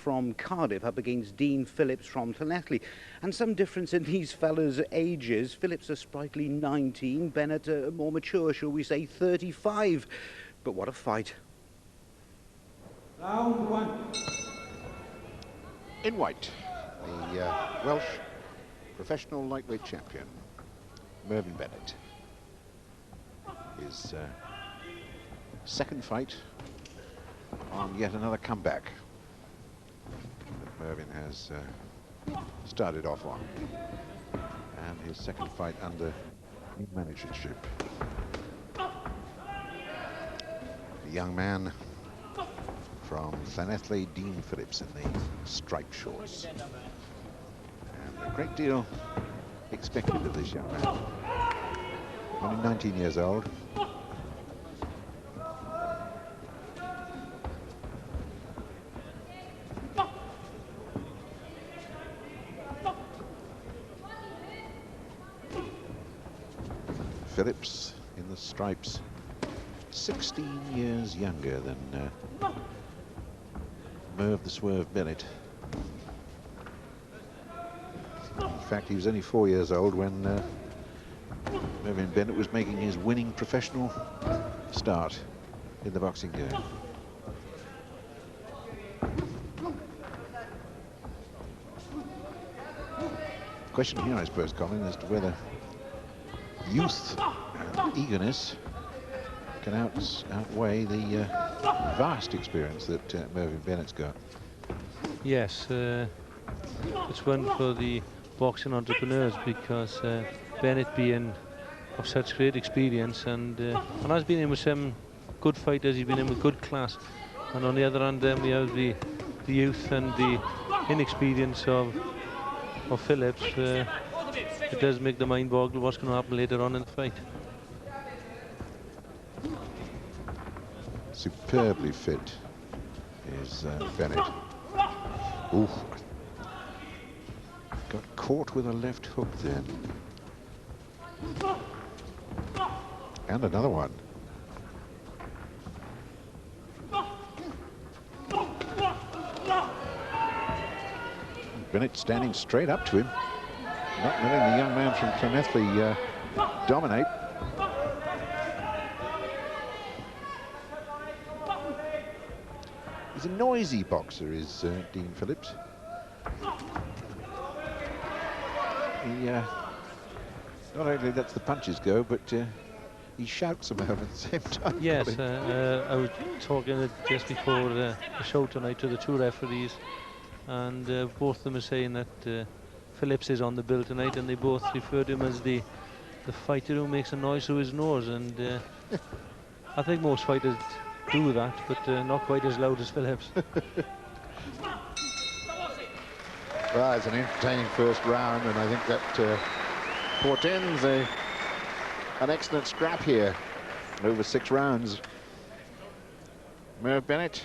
from Cardiff up against Dean Phillips from Llanelli. And some difference in these fellas' ages. Phillips a sprightly 19, Bennett more mature, shall we say 35. But what a fight. Round one. In white, the Welsh professional lightweight champion, Mervyn Bennett. His second fight on yet another comeback that Mervyn has started off on, and his second fight under new managership. The young man from Llanelli, Dean Phillips, in the striped shorts. And a great deal expected of this young man. Only 19 years old. Phillips in the stripes, 16 years younger than Merv the Swerve Bennett. In fact, he was only 4 years old when Mervyn Bennett was making his winning professional start in the boxing game. The question here, I suppose, Colin, as to whether youth and eagerness can outweigh the vast experience that Mervyn Bennett's got. Yes, it's one for the boxing entrepreneurs, because Bennett being of such great experience and has been in with some good fighters, he's been in with good class, and on the other hand then we have the youth and the inexperience of Phillips. It does make the mind boggle what's going to happen later on in the fight. Superbly fit is Bennett. Ooh. Got caught with a left hook then. And another one. Bennett standing straight up to him, not letting the young man from Llanelli dominate. He's a noisy boxer, is Dean Phillips. He not only lets the punches go, but he shouts about at the same time. Yes, I was talking just before the show tonight to the two referees, and both of them are saying that Phillips is on the bill tonight, and they both refer to him as the fighter who makes a noise through his nose, and I think most fighters do that, but not quite as loud as Phillips. Well, it's an entertaining first round, and I think that portends an excellent scrap here over 6 rounds. Merv Bennett,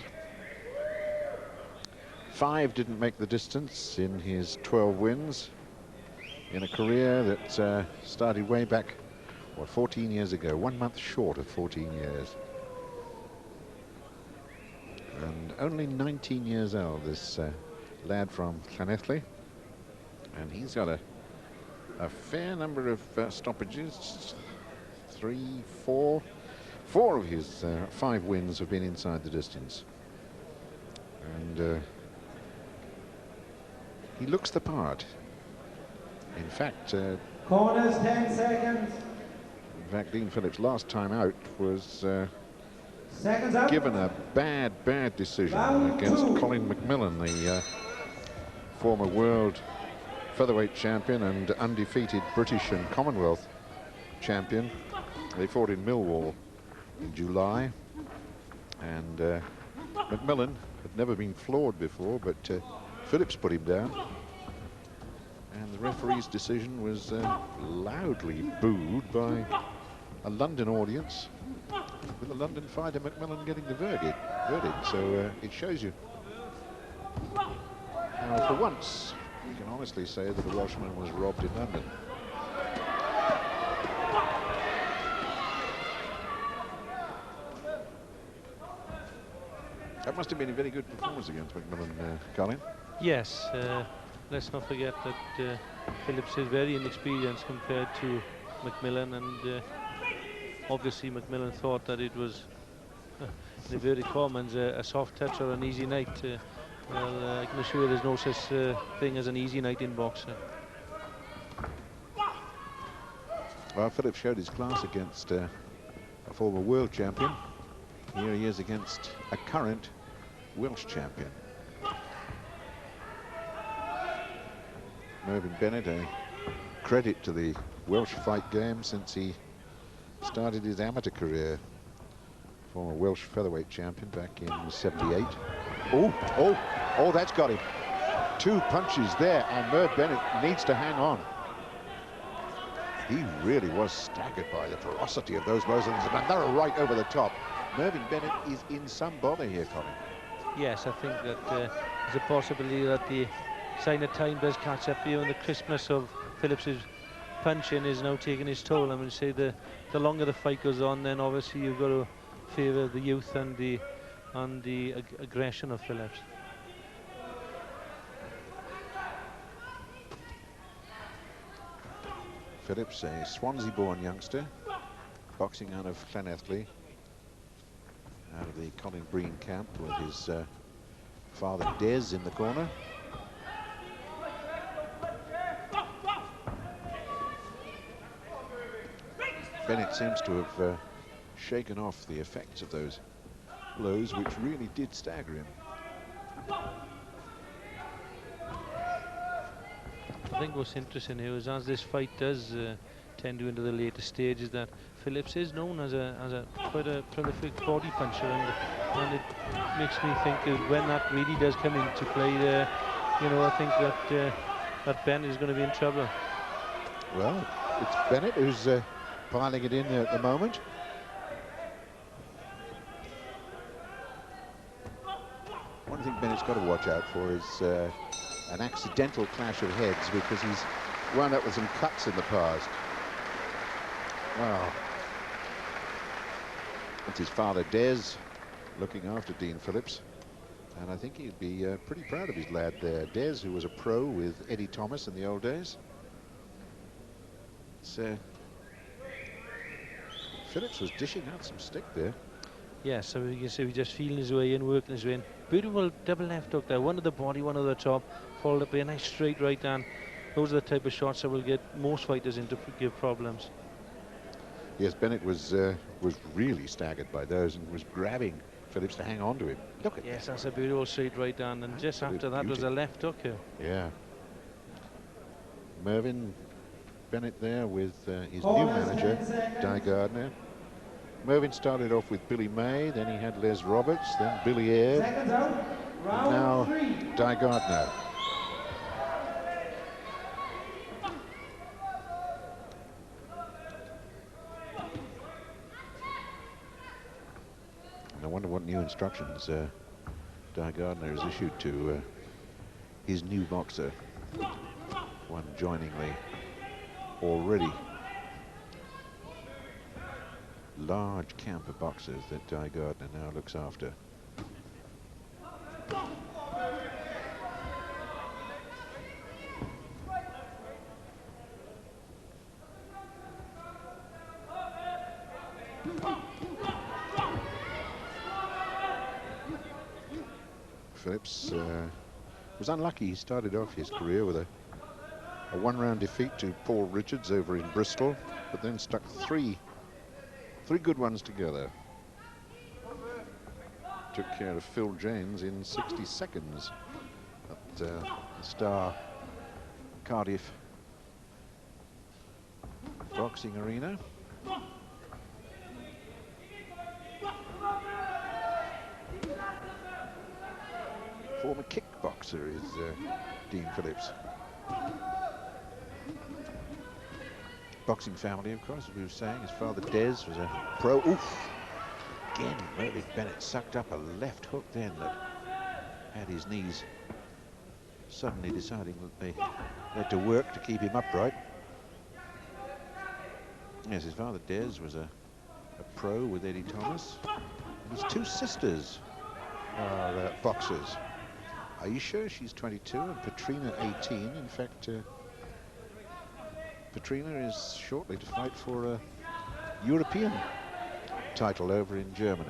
5 didn't make the distance in his 12 wins in a career that started way back, what, 14 years ago, 1 month short of 14 years. And only 19 years old, this lad from Llanelli, and he's got a fair number of stoppages. 3, 4 of his 5 wins have been inside the distance, and he looks the part. In fact, Corners 10 seconds. In fact, Dean Phillips last time out was Seconds out. given a bad decision Round against 2. Colin McMillan, the former world featherweight champion and undefeated British and Commonwealth champion. They fought in Millwall in July, and McMillan had never been floored before, but Phillips put him down, and the referee's decision was loudly booed by a London audience, with a London fighter, McMillan, getting the verdict. So it shows you how, for once, you can honestly say that a Welshman was robbed in London. That must have been a very good performance against Macmillan, Colin. Yes, let's not forget that Phillips is very inexperienced compared to Macmillan, and obviously Macmillan thought that it was, in inverted commas, a soft touch or an easy night. Well, I can assure you there's no such thing as an easy night in boxing. Well, Phillips showed his class against a former world champion. Here he is against a current Welsh champion. Mervyn Bennett, a credit to the Welsh fight game since he started his amateur career. Former Welsh featherweight champion back in '78. Oh, that's got him. 2 punches there, and Merv Bennett needs to hang on. He really was staggered by the ferocity of those blows, and another right over the top. Mervyn Bennett is in some bother here, Colin. Yes, I think that there's a possibility that the sign of time does catch up here, and the crispness of Phillips's punching is now taking its toll. I mean, say the longer the fight goes on, then obviously you've got to favour the youth and the aggression of Phillips. Phillips, a Swansea-born youngster, boxing out of Llanelli, out of the Colin Breen camp with his father Des in the corner. Bennett seems to have shaken off the effects of those blows, which really did stagger him. I think what's interesting here is, as this fight does tend to into the later stages, that Phillips is known as quite a prolific body puncher, and it makes me think that when that really does come into play, you know, I think that that Bennett is going to be in trouble. Well, it's Bennett who's piling it in there at the moment. One thing Bennett's got to watch out for is an accidental clash of heads, because he's wound up with some cuts in the past. Wow. It's his father Des looking after Dean Phillips, and I think he'd be pretty proud of his lad there. Des, who was a pro with Eddie Thomas in the old days. So Phillips was dishing out some stick there. Yes, so you can see he's just feeling his way in, working his way in. Beautiful double left hook there, one to the body, one to the top, followed up by a nice straight right hand. Those are the type of shots that will get most fighters into give problems. Yes, Bennett was really staggered by those and was grabbing Phillips to hang on to him. Look at yes, that's a beautiful straight right hand, and just Absolute after that beauty. was a left hook here. Yeah. Mervyn Bennett there with his new Corners, manager, 10 seconds. Di Gardner. Mervyn started off with Billy May, then he had Les Roberts, then Billy Aird, Seconds out. and Round now 3. Di Gardner. And I wonder what new instructions Di Gardner has issued to his new boxer, one joining the already large camp of boxers that Di Gardner now looks after. Phillips was unlucky. He started off his career with a one-round defeat to Paul Richards over in Bristol, but then stuck three good ones together. Took care of Phil James in 60 seconds at the Star Cardiff boxing arena. Former kickboxer is Dean Phillips. Boxing family, of course, as we were saying. His father Des was a pro. Oof! Again, Mervyn Bennett sucked up a left hook then that had his knees suddenly deciding that they had to work to keep him upright. Yes, his father Des was a pro with Eddie Thomas. And his two sisters are boxers. Aisha, she's 22, and Petrina, 18. In fact, Petrina is shortly to fight for a European title over in Germany.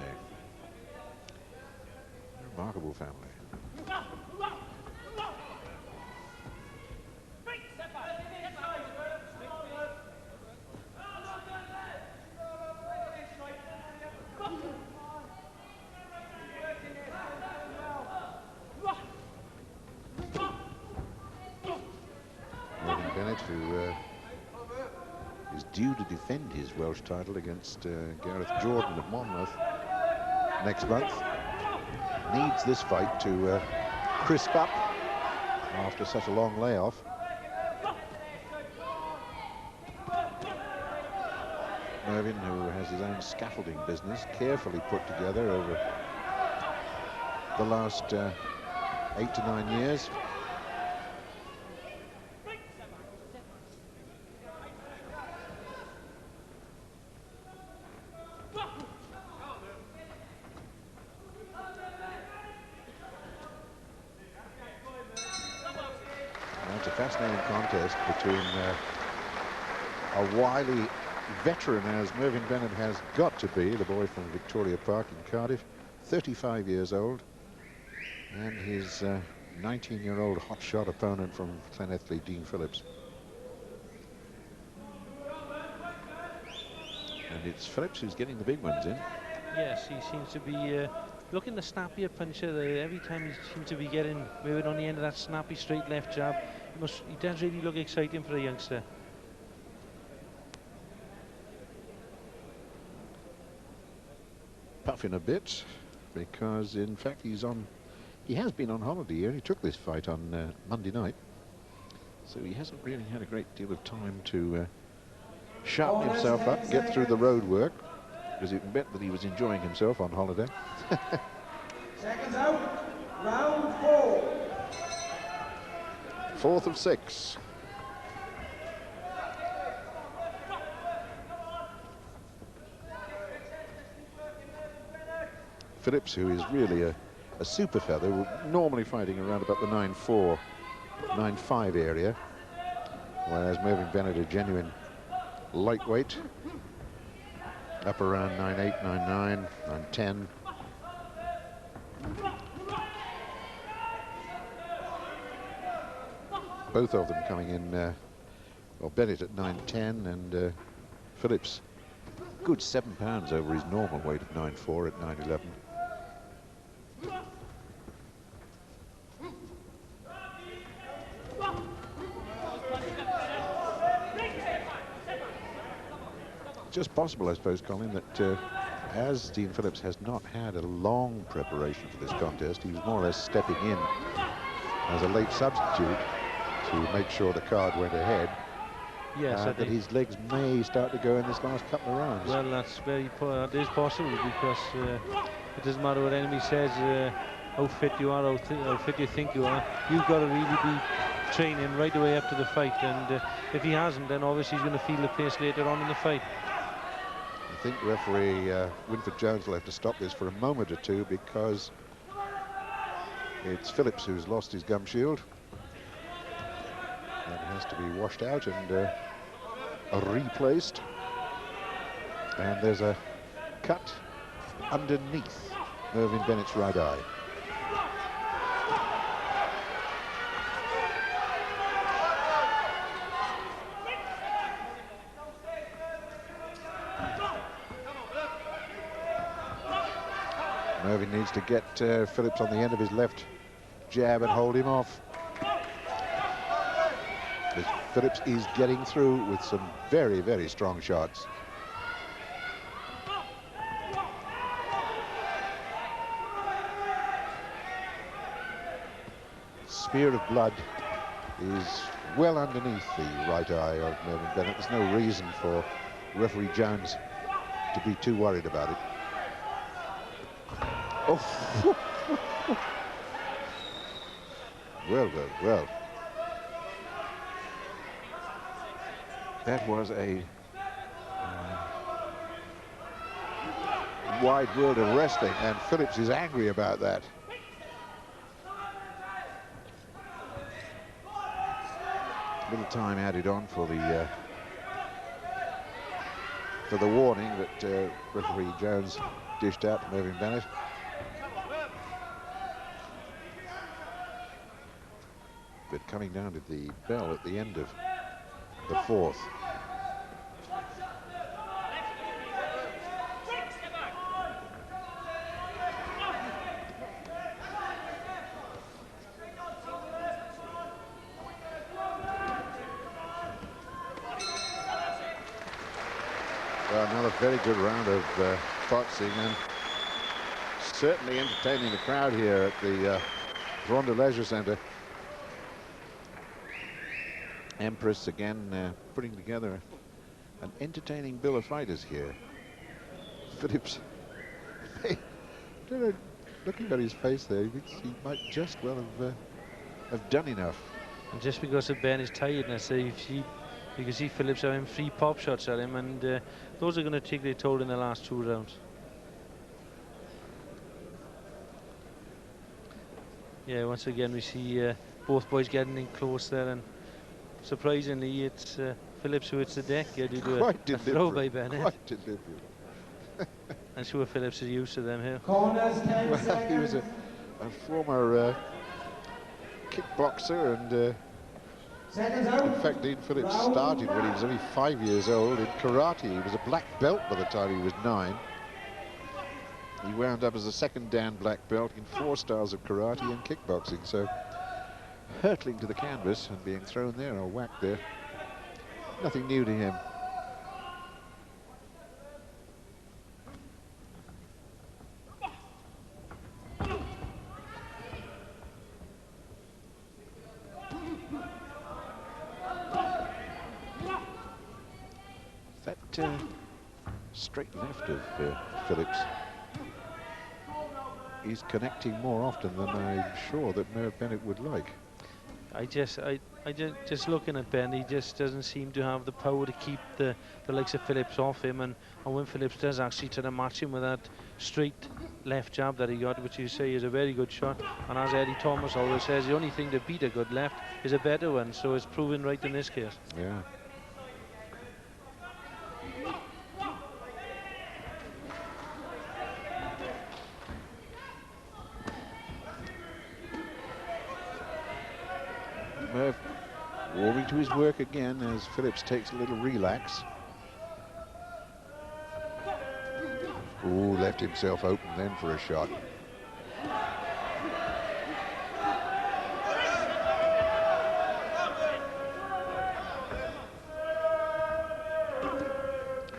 Remarkable family. Mervyn Bennett, who is due to defend his Welsh title against Gareth Jordan at Monmouth next month, needs this fight to crisp up after such a long layoff. Mervyn, who has his own scaffolding business, carefully put together over the last 8 to 9 years. It's a fascinating contest between a wily veteran, as Mervyn Bennett has got to be, the boy from Victoria Park in Cardiff, 35 years old, and his 19-year-old hotshot opponent from Llanelli, Dean Phillips. And it's Phillips who's getting the big ones in. Yes, he seems to be looking the snappier puncher. Every time he seems to be getting moving on the end of that snappy straight left jab. He does really look exciting for a youngster. Puffing a bit, because in fact he has been on holiday here. He took this fight on Monday night, so he hasn't really had a great deal of time to sharpen himself up, get through the road work, because you can bet that he was enjoying himself on holiday. Seconds out. Round 4. Fourth of 6. Phillips, who is really a super feather, normally fighting around about the 9-4, 9-5 area, whereas Mervyn Bennett, a genuine lightweight, up around 9-8, 9-9, 9-10. Both of them coming in, well, Bennett at 9-10 and Phillips good 7 pounds over his normal weight of 9-4 at 9-11. Just possible, I suppose, Colin, that as Dean Phillips has not had a long preparation for this contest, he was more or less stepping in as a late substitute to make sure the card went ahead. Yes, that his legs may start to go in this last couple of rounds. Well, that is possible, because it doesn't matter what enemy says, how fit you are, how fit you think you are. You've got to really be training right away up to the fight, and if he hasn't, then obviously he's going to feel the pace later on in the fight. I think referee Winford Jones will have to stop this for a moment or two, because it's Phillips who's lost his gum shield. That has to be washed out and replaced. And there's a cut underneath Mervyn Bennett's right eye. Mervyn needs to get Phillips on the end of his left jab and hold him off. As Phillips is getting through with some very, very strong shots. Smear of blood is well underneath the right eye of Mervyn Bennett. There's no reason for referee Jones to be too worried about it. Oh. Well. That was a wide world of wrestling, and Phillips is angry about that. Little time added on for the warning that referee Jones dished out to Mervyn Bennett. But coming down to the bell at the end of the fourth. Well, another very good round of boxing, and certainly entertaining the crowd here at the Rhondda Leisure Centre. Empress again putting together an entertaining bill of fighters here. Phillips, looking at his face there, he thinks he might just well have done enough. And just because of Bennett's tiredness, you can see Phillips having 3 pop shots at him, and those are going to take their toll in the last 2 rounds. Yeah, once again we see both boys getting in close there, and surprisingly it's Phillips who hits the deck. Yeah, to do a throw by Bennett. Quite deliberate. I'm sure Phillips is used to them here. Corners, 10 Well, seconds. he was a former kickboxer, and Seconds out. in fact, Dean Phillips started when he was only 5 years old in karate. He was a black belt by the time he was 9. He wound up as a 2nd Dan black belt in 4 styles of karate and kickboxing. So, hurtling to the canvas and being thrown there or whacked there, nothing new to him. That straight left of Phillips is connecting more often than I'm sure that Merv Bennett would like. I just looking at Ben, he just doesn't seem to have the power to keep the likes of Phillips off him, and when Phillips does actually try to match him with that straight left jab that he got, which you say is a very good shot, and as Eddie Thomas always says, the only thing to beat a good left is a better one, so it's proven right in this case. Yeah. Merv warming to his work again as Phillips takes a little relax. Ooh, left himself open then for a shot.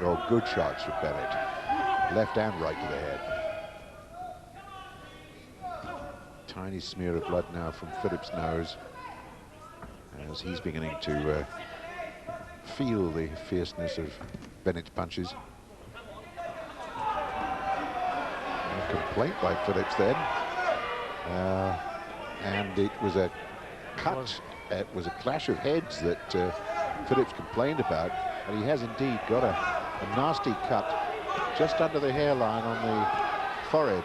Oh, good shots from Bennett. Left and right to the head. Tiny smear of blood now from Phillips' nose, as he's beginning to feel the fierceness of Bennett's punches. A complaint by Phillips then, and it was a cut. It was a clash of heads that Phillips complained about, and he has indeed got a nasty cut just under the hairline on the forehead.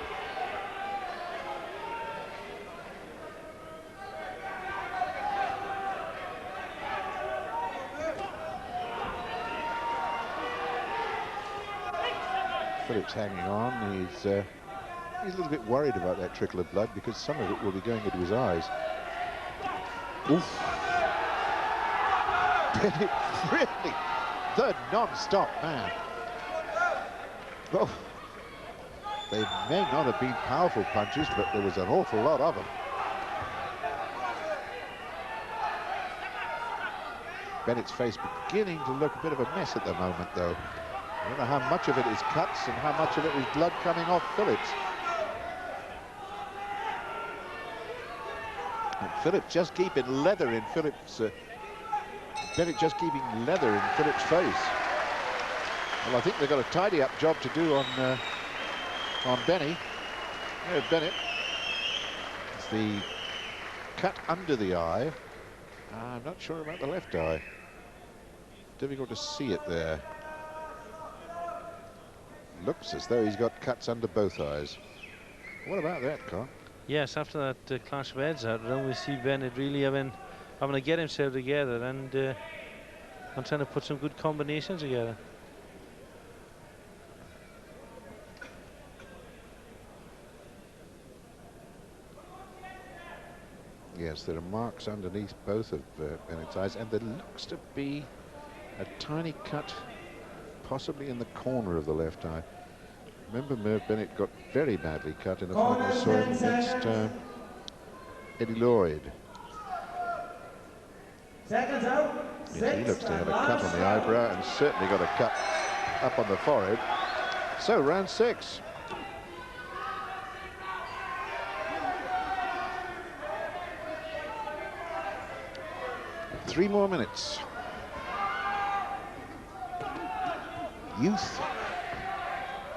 Phillips hanging on. He's a little bit worried about that trickle of blood because some of it will be going into his eyes. Oof. Bennett really the non-stop man. Oh, they may not have been powerful punches, but there was an awful lot of them. Bennett's face beginning to look a bit of a mess at the moment, though. I don't know how much of it is cuts and how much of it is blood coming off Phillips. And Phillips just keeping leather in Phillips. Bennett just keeping leather in Phillips' face. Well, I think they've got a tidy-up job to do on Benny. There's Bennett. It's the cut under the eye. I'm not sure about the left eye. Difficult to see it there. Looks as though he's got cuts under both eyes. What about that, Carl? Yes, after that clash of heads out, then we see Bennett really having to get himself together and trying to put some good combinations together. Yes, there are marks underneath both of Bennett's eyes, and there looks to be a tiny cut, possibly in the corner of the left eye. Remember, Merv Bennett got very badly cut in a fight we saw him against Eddie Lloyd. Seconds out. Yes, he looks to have a cut on the eyebrow and certainly got a cut up on the forehead. So, round 6. Three more minutes. Youth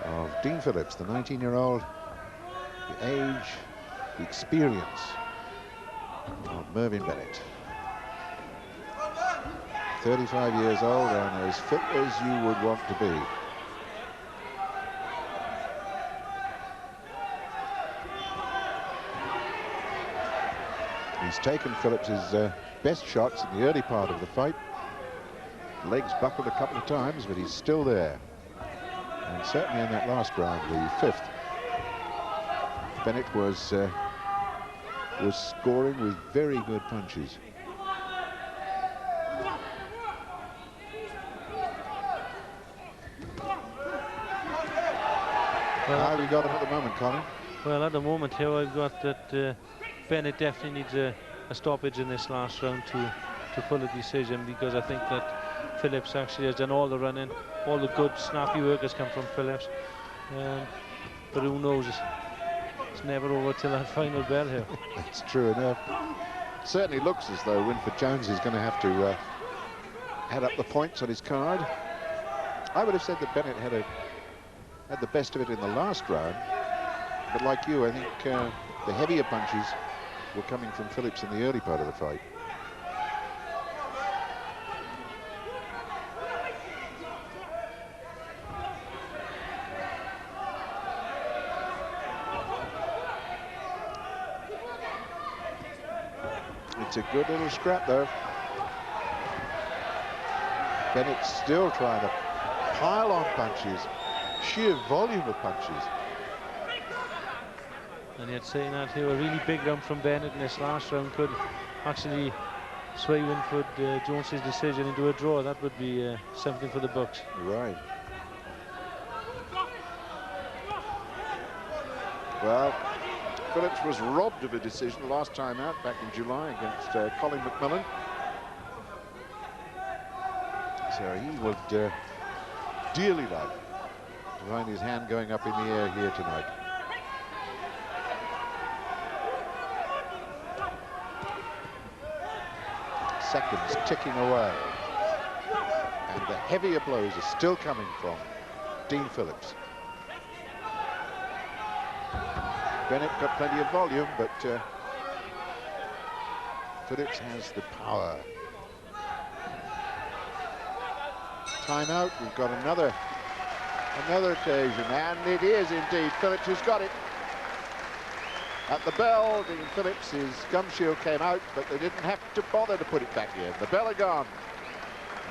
of Dean Phillips, the 19-year-old, the age, the experience of Mervyn Bennett. 35 years old and as fit as you would want to be. He's taken Phillips's best shots in the early part of the fight. Legs buckled a couple of times, but he's still there. And certainly in that last round, the 5th, Bennett was scoring with very good punches. How have you got him at the moment, Colin? Well, at the moment here, I've got that Bennett definitely needs a stoppage in this last round to pull a decision, because I think that Phillips actually has done all the running. All the good snappy work has come from Phillips. But who knows? It's never over till that final bell here. That's true enough. Certainly looks as though Winford Jones is going to have to add up the points on his card. I would have said that Bennett had the best of it in the last round, but like you, I think the heavier punches were coming from Phillips in the early part of the fight. It's a good little scrap, though. Bennett still trying to pile on punches, sheer volume of punches. And yet, saying that here, a really big round from Bennett in this last round could actually sway Winford Jones's decision into a draw. That would be something for the books. Right. Well, Phillips was robbed of a decision last time out back in July against Colin McMillan. So he would dearly like to find his hand going up in the air here tonight. Seconds ticking away. And the heavier blows are still coming from Dean Phillips. Bennett got plenty of volume, but Phillips has the power. Timeout. We've got another occasion, and it is indeed Phillips who's got it. At the bell, Dean Phillips, his gum shield came out, but they didn't have to bother to put it back in. The bell are gone.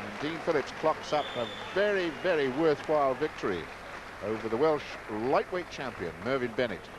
And Dean Phillips clocks up a very, very worthwhile victory over the Welsh lightweight champion, Mervyn Bennett.